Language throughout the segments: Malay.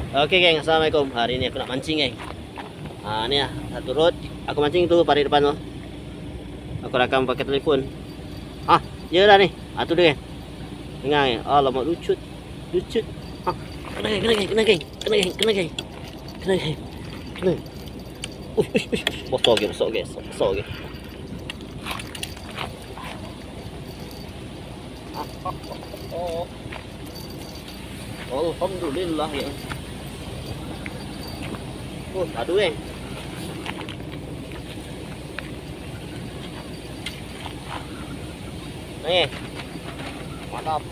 Okey geng, assalamualaikum. Hari ni aku nak mancing geng. Ni lah satu rod. Aku mancing tu parit depan tu. Aku rakam pakai telefon. Ya dah ni. Tu dia geng. Dengar geng. Alamak lucut. Lucut. Kena geng, kena geng, kena geng. Kena geng, kena geng. Kena geng. Kena. Bosok geng, bosok geng. Bosok geng. Alhamdulillah geng. Aduh geng. Nih. Mantap.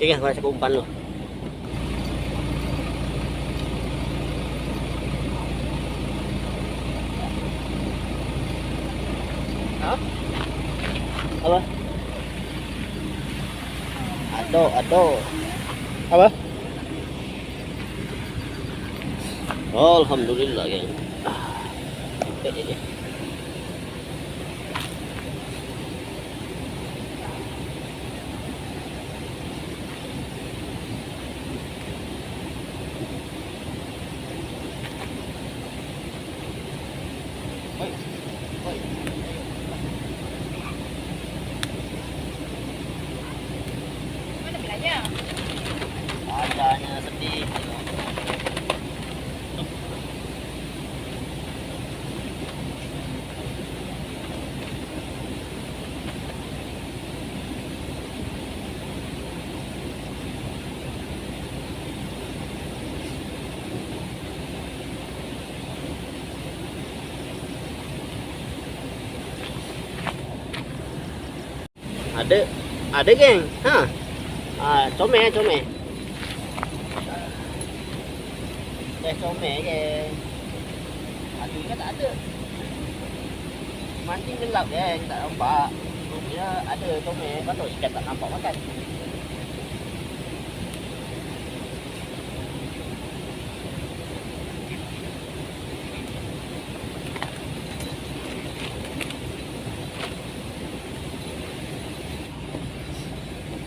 Okey, aku rasa umpan dulu. Apa? Ado. Apa? Alhamdulillah geng. Mana bilanya? Adanya sedih. Ada geng. Comel. Comel geng. Aduh kan tak ada. Mancing gelap geng, tak nampak. Rupanya ada comel, patut ikan tak nampak makan.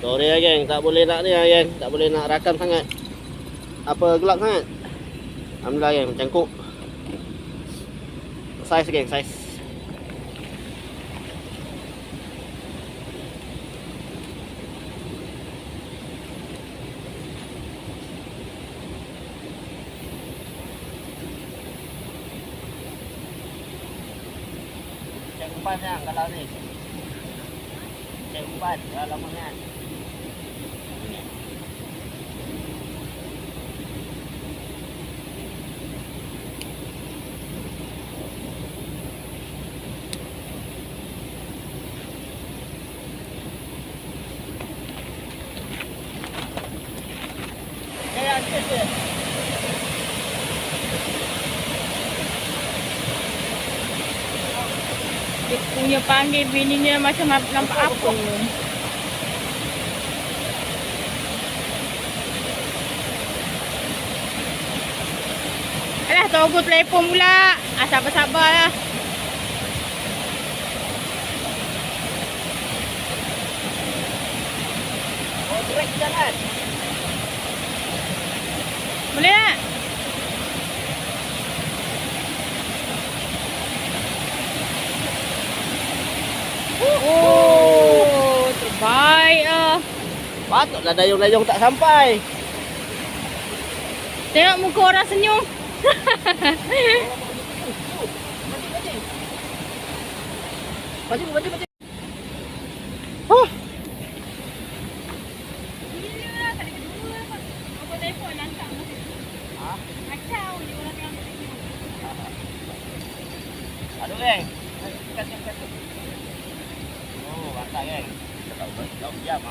Sorry lah geng, tak boleh nak ni lah geng. Tak boleh nak rakam sangat. Apa gelap sangat. Alhamdulillah geng, mencangkuk. Saiz geng, saiz. Cek umpan yang kalau ni. Cek umpan kalau mengat. Dia punya panggil bininya macam nampak apa. Alah, tunggu telefon pula. Sabar-sabar lah. Break jalan. Boleh tak? Oh, terbaik ah. Patutlah dayung-dayung tak sampai. Tengok muka orang senyum. Pancing. Aduh geng. Kat. Oh, mantap geng. Diam.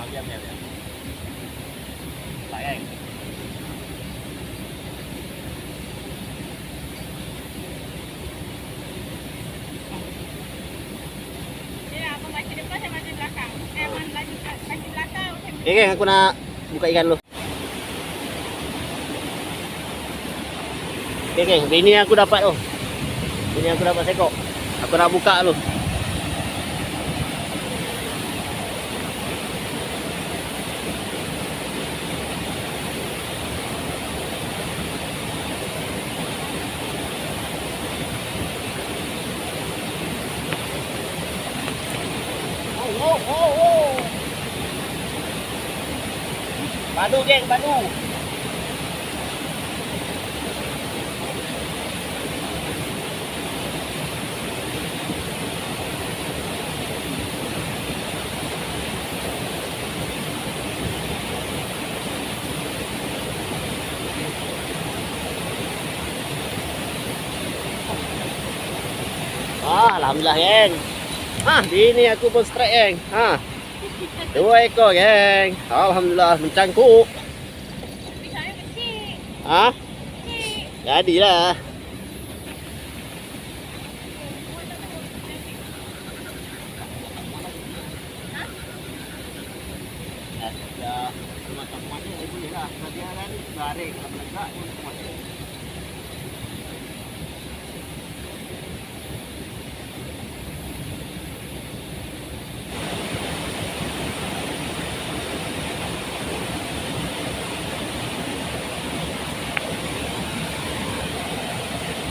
Tak geng. Okay, geng, aku nak buka ikan dulu. Okay, geng, bini aku dapat tu. Bini aku dapat sekok. Aku nak buka dulu. Badu, geng, badu. Alhamdulillah, geng. Bini aku pun strike, geng. 2 ekor, geng. Alhamdulillah, mencangkuk. Pisangnya kecil. Kecil. Jadilah.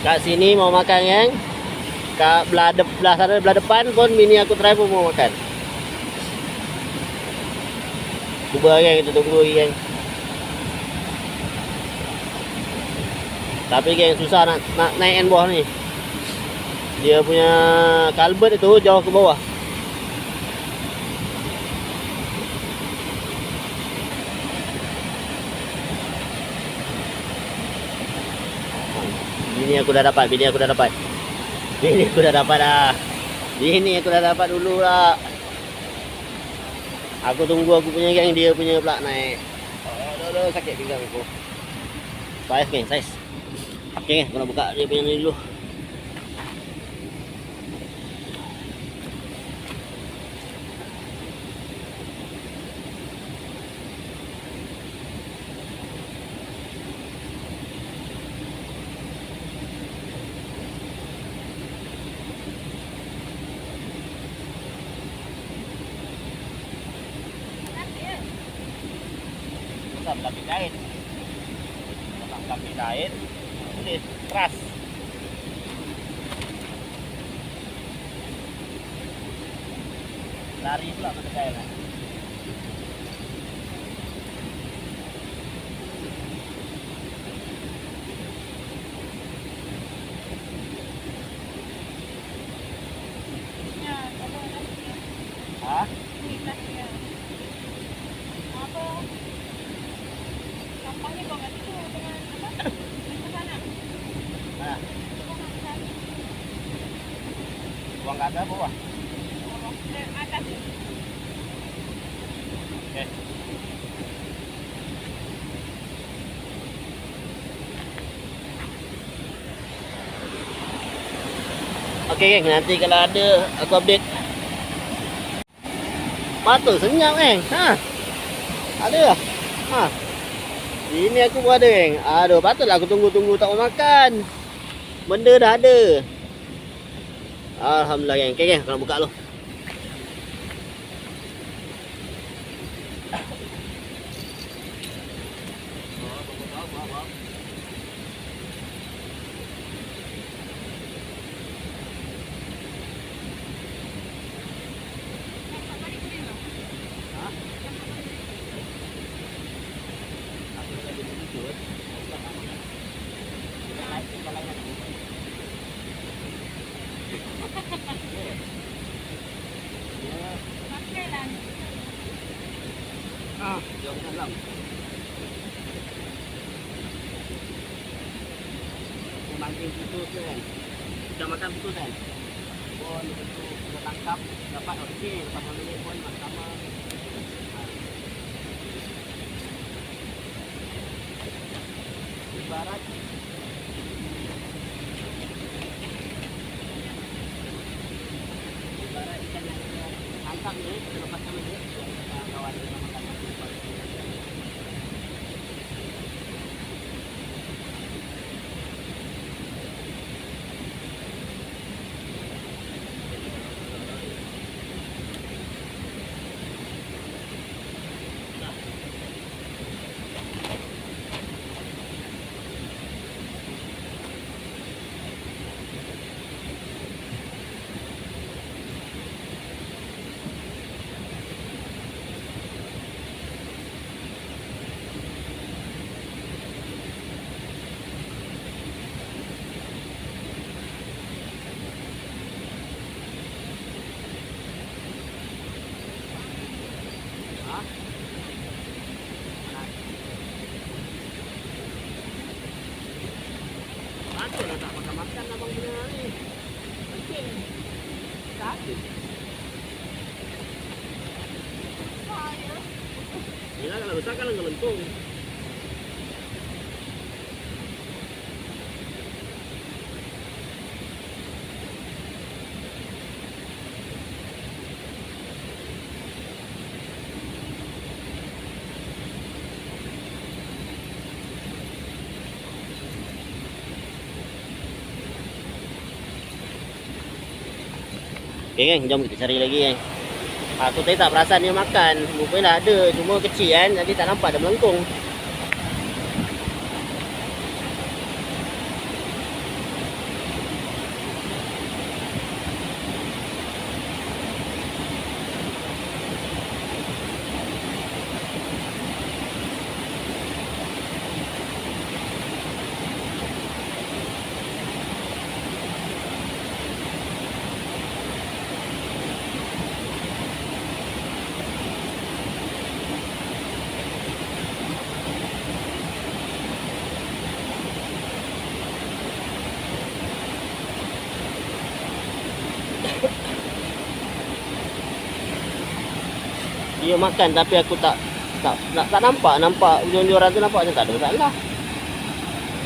Kat sini mau makan, geng. Kat belah sana, belah depan pun bini aku try pun mau makan. Cuba, geng, kita tunggu lagi, geng. Tapi, geng, susah nak naik bawah ni. Dia punya kalbet itu jauh ke bawah. Bini aku dah dapat, bini aku dah dapat. Bini aku dah dapat dah. Bini aku dah dapat dulu lah. Aku tunggu aku punya, geng, dia punya pula naik. Aduh, sakit pinggang aku. Saiz, geng, saiz. Okay, geng, aku nak buka dia punya ni dulu. Lapis kain. Lapis kain. Tulis keras. Lari pula mata kain. Hah? Sampahnya bawa itu dengan apa? Ke sana. Mana? Buang ke atas bawah? Ke atas. Okay. Okay, geng, nanti kalau ada aku update. Patut senyap, geng. Ada. Ini aku pun ada, geng. Aduh, patutlah aku tunggu-tunggu tak mau makan. Benda dah ada. Alhamdulillah, geng. Okay, geng, aku nak buka dulu. Jom dalam. Mancing putus kan. Kita makan putus kan. Pun betul kita tangkap dapat okey, lepas ambil pun sama. Ibarat ikan yang tangkap ni, kita lepaskan dia, kawan dia makan. Betul lah tak makan-makan abang punya ni. Mungkin. Sakit. Saya. Yelah kalau besar kan ngelentung. Okay geng, jom kita cari lagi geng. Aku tadi tak perasan dia makan. Rupanya ada, cuma kecil kan. Jadi tak nampak dia melengkung. Dia makan tapi aku tak nampak ujung-ujung tu nampak macam tak ada masalah.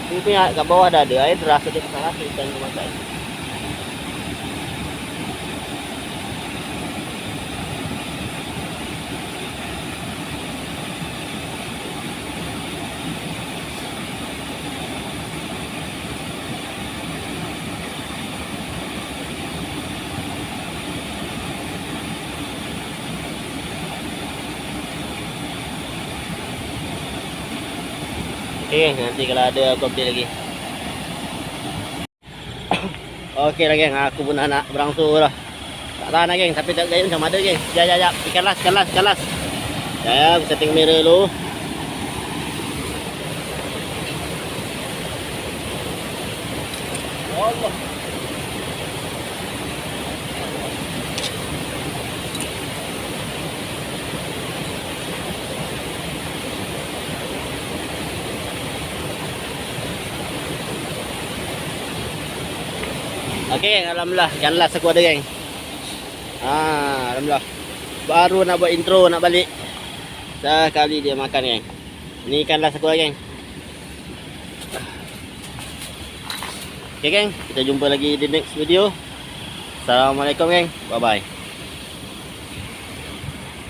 Dia punya kat bawah dah ada air deras dia salah ikan tu makan. Okay, nanti kalau ada aku update lagi. Okey lah geng, aku pun nak berangsur dah. Tak tahan lah geng, tapi tak gaya macam ada geng. Jap. Ikan las. Ya, aku setting kamera dulu. Allah. Okey geng, alhamdulillah ikan las aku ada geng. Alhamdulillah. Baru nak buat intro nak balik. Sekali dia makan geng. Ni ikan las aku lah geng. Okey geng, kita jumpa lagi di next video. Assalamualaikum geng. Bye bye.